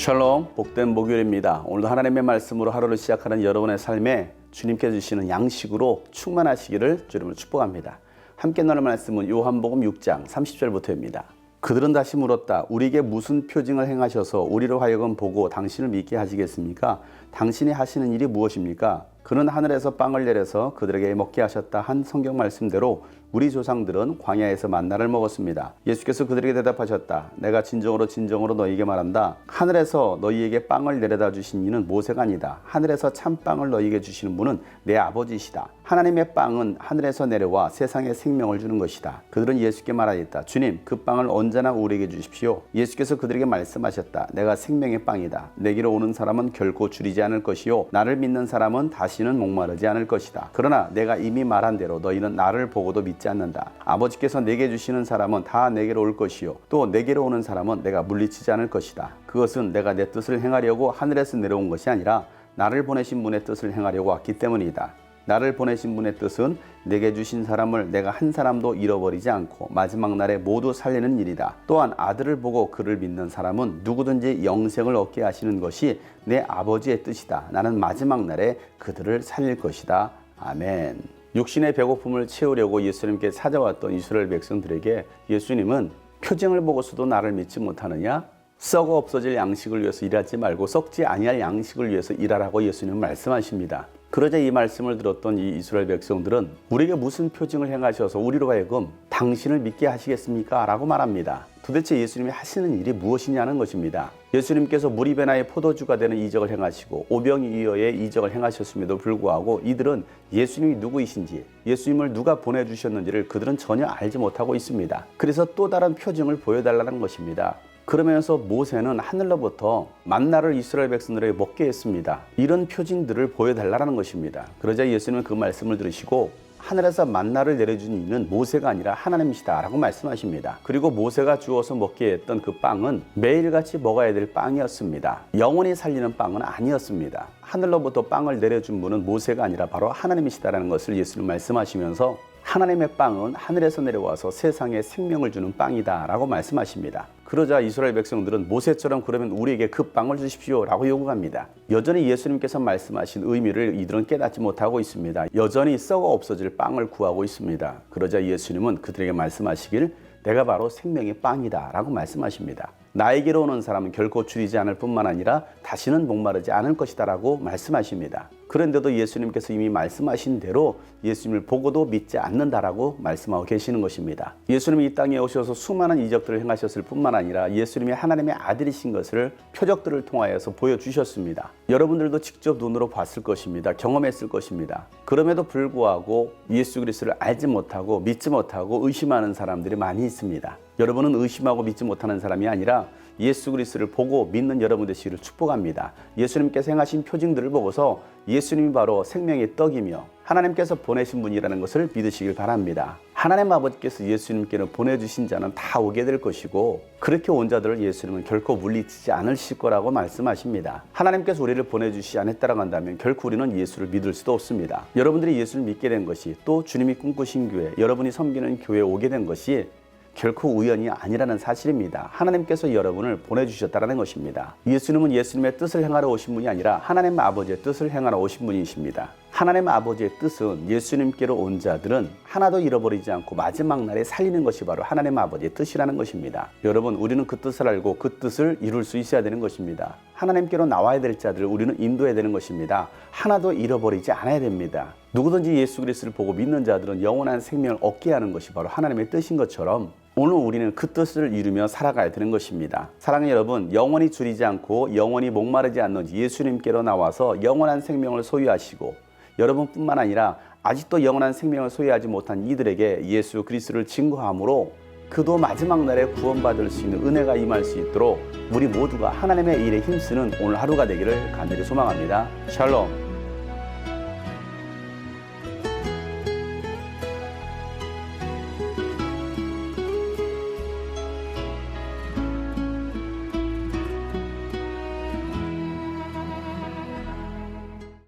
샬롬, 복된 목요일입니다. 오늘도 하나님의 말씀으로 하루를 시작하는 여러분의 삶에 주님께 주시는 양식으로 충만하시기를 주님을 축복합니다. 함께 나눌 말씀은 요한복음 6장 30절부터입니다. 그들은 다시 물었다. 우리에게 무슨 표징을 행하셔서 우리로 하여금 보고 당신을 믿게 하시겠습니까? 당신이 하시는 일이 무엇입니까? 그는 하늘에서 빵을 내려서 그들에게 먹게 하셨다 한 성경 말씀대로 우리 조상들은 광야에서 만나를 먹었습니다. 예수께서 그들에게 대답하셨다. 내가 진정으로 너희에게 말한다. 하늘에서 너희에게 빵을 내려다 주신 이는 모세가 아니다. 하늘에서 참빵을 너희에게 주시는 분은 내 아버지시다. 하나님의 빵은 하늘에서 내려와 세상에 생명을 주는 것이다. 그들은 예수께 말하였다. 주님, 그 빵을 언제나 우리에게 주십시오. 예수께서 그들에게 말씀하셨다. 내가 생명의 빵이다. 내게로 오는 사람은 결코 줄이지 않을 것이요 나를 믿는 사람은 다시는 목마르지 않을 것이다. 그러나 내가 이미 말한 대로 너희는 나를 보고도 믿지 않는다. 아버지께서 내게 주시는 사람은 다 내게로 올 것이요 또 내게로 오는 사람은 내가 물리치지 않을 것이다. 그것은 내가 내 뜻을 행하려고 하늘에서 내려온 것이 아니라 나를 보내신 분의 뜻을 행하려고 왔기 때문이다. 나를 보내신 분의 뜻은 내게 주신 사람을 내가 한 사람도 잃어버리지 않고 마지막 날에 모두 살리는 일이다. 또한 아들을 보고 그를 믿는 사람은 누구든지 영생을 얻게 하시는 것이 내 아버지의 뜻이다. 나는 마지막 날에 그들을 살릴 것이다. 아멘. 육신의 배고픔을 채우려고 예수님께 찾아왔던 이스라엘 백성들에게 예수님은 표징을 보고서도 나를 믿지 못하느냐? 썩어 없어질 양식을 위해서 일하지 말고 썩지 아니할 양식을 위해서 일하라고 예수님은 말씀하십니다. 그러자 이 말씀을 들었던 이 이스라엘 백성들은 우리에게 무슨 표징을 행하셔서 우리로 하여금 당신을 믿게 하시겠습니까? 라고 말합니다. 도대체 예수님이 하시는 일이 무엇이냐는 것입니다. 예수님께서 무리베나의 포도주가 되는 이적을 행하시고 오병이어의 이적을 행하셨음에도 불구하고 이들은 예수님이 누구이신지 예수님을 누가 보내주셨는지를 그들은 전혀 알지 못하고 있습니다. 그래서 또 다른 표징을 보여달라는 것입니다. 그러면서 모세는 하늘로부터 만나를 이스라엘 백성들에게 먹게 했습니다. 이런 표징들을 보여달라는 것입니다. 그러자 예수님은 그 말씀을 들으시고 하늘에서 만나를 내려준 이는 모세가 아니라 하나님이시다 라고 말씀하십니다. 그리고 모세가 주어서 먹게 했던 그 빵은 매일같이 먹어야 될 빵이었습니다. 영원히 살리는 빵은 아니었습니다. 하늘로부터 빵을 내려준 분은 모세가 아니라 바로 하나님이시다라는 것을 예수님 말씀하시면서 하나님의 빵은 하늘에서 내려와서 세상에 생명을 주는 빵이다 라고 말씀하십니다. 그러자 이스라엘 백성들은 모세처럼 그러면 우리에게 그 빵을 주십시오 라고 요구합니다. 여전히 예수님께서 말씀하신 의미를 이들은 깨닫지 못하고 있습니다. 여전히 썩어 없어질 빵을 구하고 있습니다. 그러자 예수님은 그들에게 말씀하시길 내가 바로 생명의 빵이다 라고 말씀하십니다. 나에게로 오는 사람은 결코 줄이지 않을 뿐만 아니라 다시는 목마르지 않을 것이다 라고 말씀하십니다. 그런데도 예수님께서 이미 말씀하신 대로 예수님을 보고도 믿지 않는다라고 말씀하고 계시는 것입니다. 예수님이 이 땅에 오셔서 수많은 이적들을 행하셨을 뿐만 아니라 예수님이 하나님의 아들이신 것을 표적들을 통하여서 보여주셨습니다. 여러분들도 직접 눈으로 봤을 것입니다. 경험했을 것입니다. 그럼에도 불구하고 예수 그리스도를 알지 못하고 믿지 못하고 의심하는 사람들이 많이 있습니다. 여러분은 의심하고 믿지 못하는 사람이 아니라 예수 그리스도를 보고 믿는 여러분 되시기를 축복합니다. 예수님께서 행하신 표징들을 보고서 예수님이 바로 생명의 떡이며 하나님께서 보내신 분이라는 것을 믿으시길 바랍니다. 하나님 아버지께서 예수님께는 보내주신 자는 다 오게 될 것이고 그렇게 온 자들을 예수님은 결코 물리치지 않으실 거라고 말씀하십니다. 하나님께서 우리를 보내주시지 않았다라고 한다면 결코 우리는 예수를 믿을 수도 없습니다. 여러분들이 예수를 믿게 된 것이 또 주님이 꿈꾸신 교회, 여러분이 섬기는 교회에 오게 된 것이 결코 우연이 아니라는 사실입니다. 하나님께서 여러분을 보내주셨다는 것입니다. 예수님은 예수님의 뜻을 행하러 오신 분이 아니라 하나님 아버지의 뜻을 행하러 오신 분이십니다. 하나님 아버지의 뜻은 예수님께로 온 자들은 하나도 잃어버리지 않고 마지막 날에 살리는 것이 바로 하나님 아버지의 뜻이라는 것입니다. 여러분, 우리는 그 뜻을 알고 그 뜻을 이룰 수 있어야 되는 것입니다. 하나님께로 나와야 될 자들을 우리는 인도해야 되는 것입니다. 하나도 잃어버리지 않아야 됩니다. 누구든지 예수 그리스도를 보고 믿는 자들은 영원한 생명을 얻게 하는 것이 바로 하나님의 뜻인 것처럼 오늘 우리는 그 뜻을 이루며 살아가야 되는 것입니다. 사랑하는 여러분, 영원히 줄이지 않고 영원히 목마르지 않는 예수님께로 나와서 영원한 생명을 소유하시고 여러분뿐만 아니라 아직도 영원한 생명을 소유하지 못한 이들에게 예수 그리스도를 증거함으로 그도 마지막 날에 구원받을 수 있는 은혜가 임할 수 있도록 우리 모두가 하나님의 일에 힘쓰는 오늘 하루가 되기를 간절히 소망합니다. 샬롬.